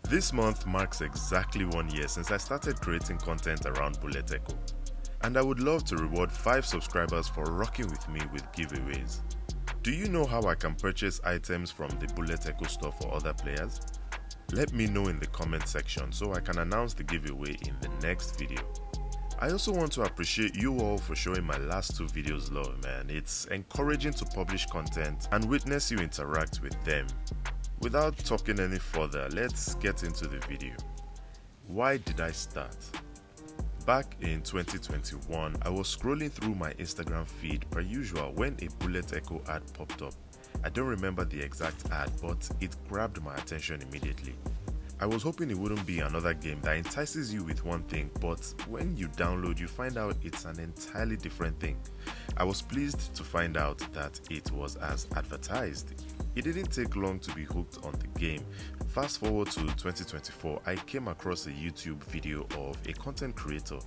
This month marks exactly 1 year since I started creating content around Boulette, and I would love to reward 5 subscribers for rocking with me with giveaways. Do you know how I can purchase items from the Boulette store for other players? Let me know in the comment section so I can announce the giveaway in the next video. I also want to appreciate you all for showing my last 2 videos love, man. It's encouraging to publish content and witness you interact with them. Without talking any further, let's get into the video. Why did I start? Back in 2021, I was scrolling through my Instagram feed per usual when a Boulette ad popped up. I don't remember the exact ad, but it grabbed my attention immediately. I was hoping it wouldn't be another game that entices you with one thing, but when you download, you find out it's an entirely different thing. I was pleased to find out that it was as advertised. It didn't take long to be hooked on the game. Fast forward to 2024, I came across a YouTube video of a content creator.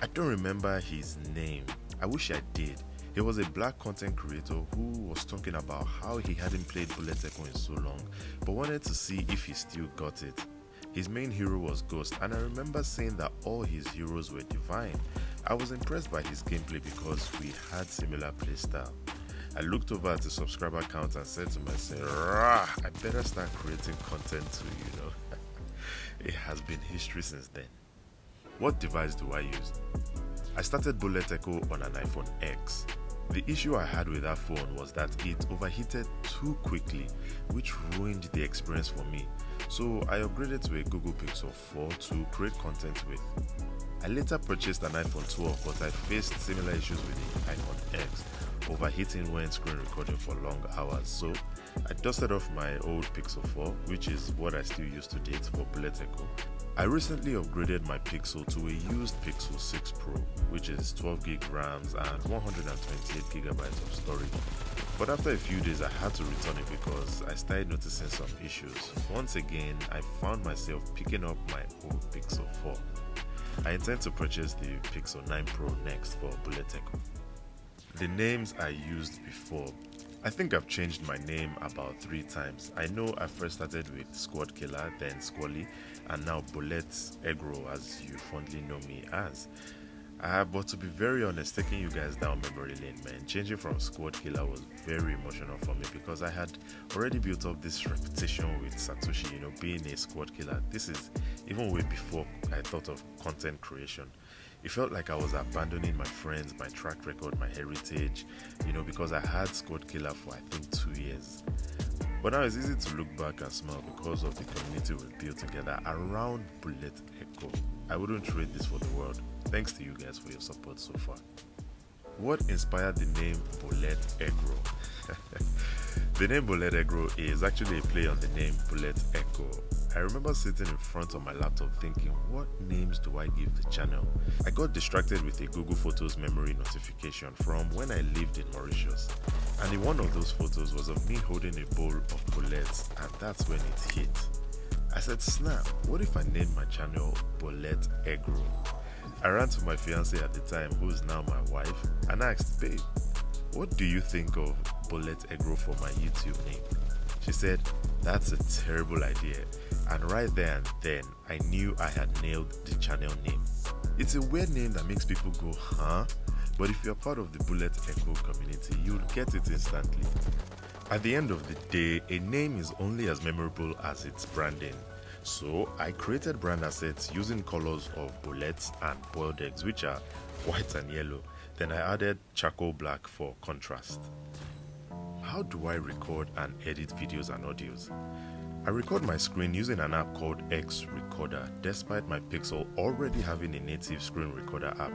I don't remember his name. I wish I did. He was a black content creator who was talking about how he hadn't played Boulette in so long, but wanted to see if he still got it. His main hero was Ghost, and I remember saying that all his heroes were divine. I was impressed by his gameplay because we had similar playstyle. I looked over at the subscriber count and said to myself, "Rah, I better start creating content too, It has been history since then. What device do I use? I started Boulette on an iPhone X. The issue I had with that phone was that it overheated too quickly, which ruined the experience for me. So I upgraded to a Google Pixel 4 to create content with. I later purchased an iPhone 12, but I faced similar issues with the iPhone X, overheating when screen recording for long hours. So I dusted off my old Pixel 4, which is what I still use to date for Boulette. I recently upgraded my Pixel to a used Pixel 6 Pro, which is 12 gig RAMs and 128 gigabytes of storage. But after a few days I had to return it because I started noticing some issues. Once again, I found myself picking up my old Pixel 4. I intend to purchase the Pixel 9 Pro next for Boulette. The names I used before. I think I've changed my name about 3 times. I know I first started with Squad Killer, then Squally, and now Boulette Eggroll, as you fondly know me as. But to be very honest, taking you guys down memory lane, man, changing from Squad Killer was very emotional for me because I had already built up this reputation with Satoshi, being a Squad Killer. This is even way before I thought of content creation. It felt like I was abandoning my friends, my track record, my heritage, because I had Squad Killer for I think 2 years. But now it's easy to look back and smile because of the community we've built together around Boulette. I wouldn't trade this for the world. Thanks to you guys for your support so far. What inspired the name Boulette Eggroll? The name Boulette Eggroll is actually a play on the name Boulette Echo. I remember sitting in front of my laptop thinking, what names do I give the channel? I got distracted with a Google Photos memory notification from when I lived in Mauritius. And in one of those photos was of me holding a bowl of Boulette, and that's when it hit. I said, snap, what if I named my channel Boulette Eggroll? I ran to my fiancée at the time, who is now my wife, and asked, babe, what do you think of Boulette Eggroll for my YouTube name? She said, that's a terrible idea. And right there and then, I knew I had nailed the channel name. It's a weird name that makes people go, huh? But if you're part of the Boulette community, you'll get it instantly. At the end of the day, a name is only as memorable as its branding. So I created brand assets using colors of Boulette and boiled eggs, which are white and yellow. Then I added charcoal black for contrast. How do I record and edit videos and audios? I record my screen using an app called X Recorder, despite my Pixel already having a native screen recorder app.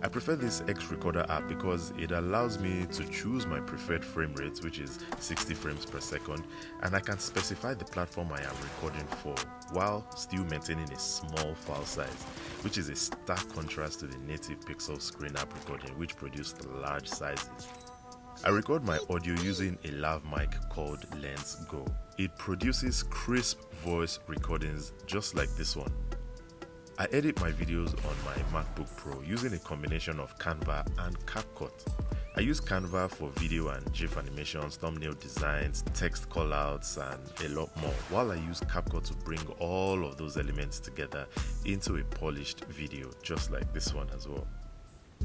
I prefer this X Recorder app because it allows me to choose my preferred frame rate, which is 60 frames per second, and I can specify the platform I am recording for while still maintaining a small file size, which is a stark contrast to the native Pixel screen app recording, which produced large sizes. I record my audio using a lav mic called Lens Go. It produces crisp voice recordings just like this one. I edit my videos on my MacBook Pro using a combination of Canva and CapCut. I use Canva for video and GIF animations, thumbnail designs, text callouts, and a lot more, while I use CapCut to bring all of those elements together into a polished video, just like this one as well.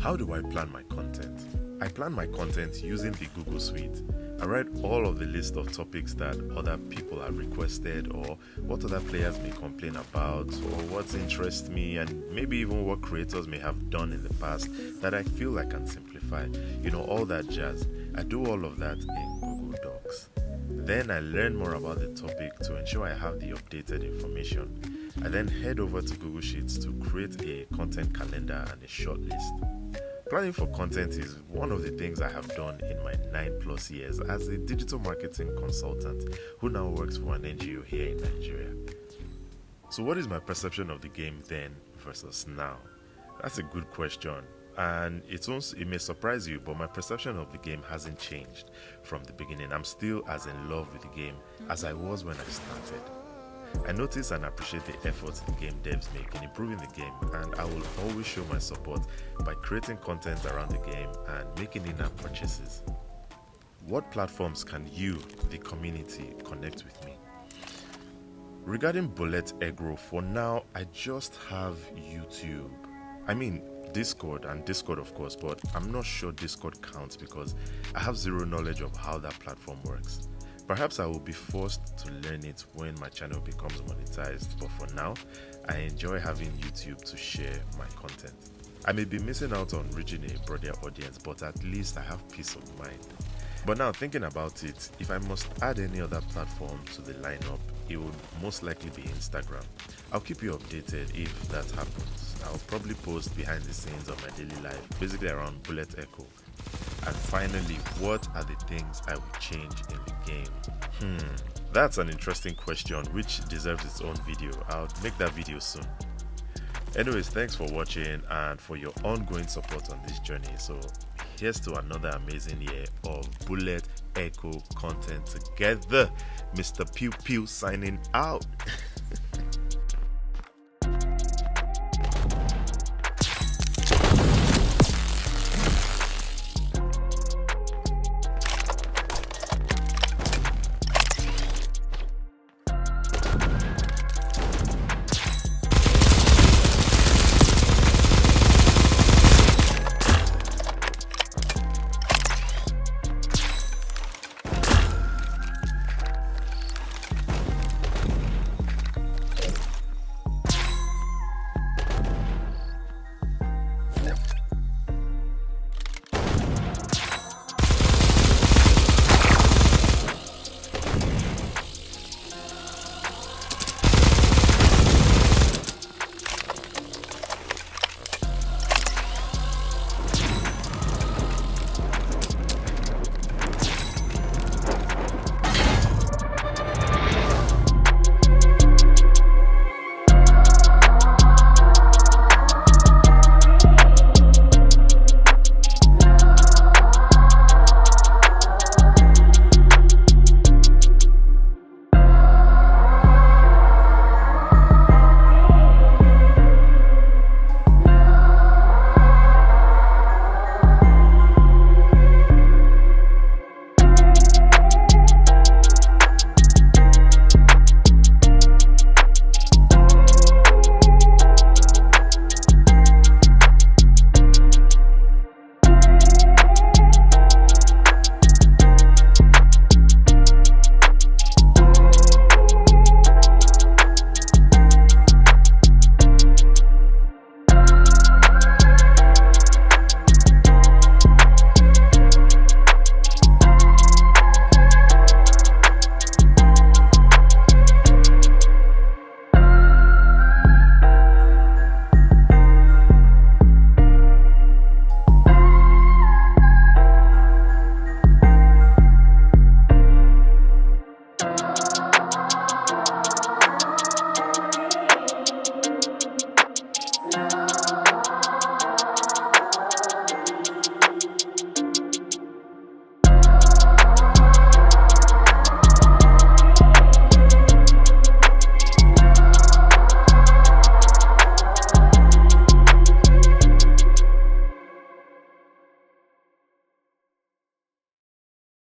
How do I plan my content? I plan my content using the Google Suite. I write all of the list of topics that other people have requested, or what other players may complain about, or what interests me, and maybe even what creators may have done in the past that I feel I can simplify. All that jazz. I do all of that in Google Docs. Then I learn more about the topic to ensure I have the updated information. I then head over to Google Sheets to create a content calendar and a short list. Planning for content is one of the things I have done in my 9+ years as a digital marketing consultant who now works for an NGO here in Nigeria. So what is my perception of the game then versus now? That's a good question, and it may surprise you, but my perception of the game hasn't changed from the beginning. I'm still as in love with the game as I was when I started. I notice and appreciate the efforts the game devs make in improving the game, and I will always show my support by creating content around the game and making in-app purchases. What platforms can you, the community, connect with me? Regarding Boulette Eggroll, for now, I just have YouTube. I mean, Discord of course, but I'm not sure Discord counts because I have zero knowledge of how that platform works. Perhaps I will be forced to learn it when my channel becomes monetized, but for now, I enjoy having YouTube to share my content. I may be missing out on reaching a broader audience, but at least I have peace of mind. But now thinking about it, if I must add any other platform to the lineup, it would most likely be Instagram. I'll keep you updated if that happens. I'll probably post behind the scenes of my daily life, basically around Boulette Echo. And finally, what are the things I would change in the game? That's an interesting question which deserves its own video. I'll make that video soon. Anyways, thanks for watching and for your ongoing support on this journey. So here's to another amazing year of Boulette Echo content together. Mr. Pew Pew signing out.